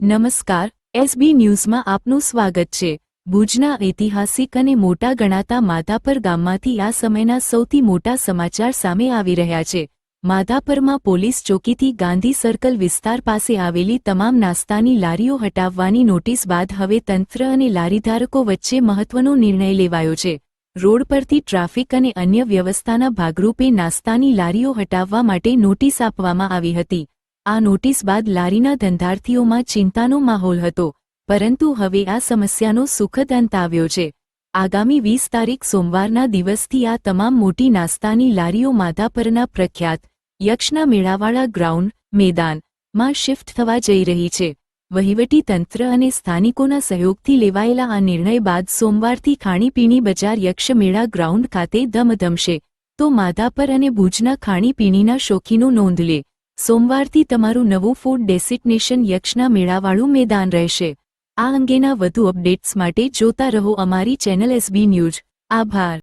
નમસ્કાર, એસબી ન્યૂઝમાં આપનું સ્વાગત છે। ભુજના ઐતિહાસિક અને મોટા ગણાતા માધાપર ગામમાંથી આ સમયના સૌથી મોટા સમાચાર સામે આવી રહ્યા છે। માધાપરમાં પોલીસ ચોકીથી ગાંધી સર્કલ વિસ્તાર પાસે આવેલી તમામ નાસ્તાની લારીઓ હટાવવાની નોટિસ બાદ હવે તંત્ર અને લારીધારકો વચ્ચે મહત્વનો નિર્ણય લેવાયો છે। રોડ પરથી ટ્રાફિક અને અન્ય વ્યવસ્થાના ભાગરૂપે નાસ્તાની લારીઓ હટાવવા માટે નોટિસ આપવામાં આવી હતી। આ નોટિસ બાદ લારીના ધંધાર્થીઓમાં ચિંતાનો માહોલ હતો, પરંતુ હવે આ સમસ્યાનો સુખદ અંત આવ્યો છે। આગામી 20 તારીખ સોમવારના દિવસથી આ તમામ મોટી નાસ્તાની લારીઓ માધાપરના પ્રખ્યાત યક્ષના મેળાવાળા ગ્રાઉન્ડ મેદાનમાં શિફ્ટ થવા જઈ રહી છે। વહીવટી તંત્ર અને સ્થાનિકોના સહયોગથી લેવાયેલા આ નિર્ણય બાદ સોમવારથી ખાણીપીણી બજાર યક્ષ મેળા ગ્રાઉન્ડ ખાતે ધમધમશે, તો માધાપર અને ભુજના ખાણીપીણીના શોખીનો નોંધ લે। સોમવારથી તમારું નવું ફૂડ ડેસ્ટિનેશન યક્ષના મેળાવાળું મેદાન રહેશે। આ અંગેના વધુ અપડેટ્સ માટે જોતા રહો અમારી ચેનલ એસબી ન્યૂઝ। આભાર।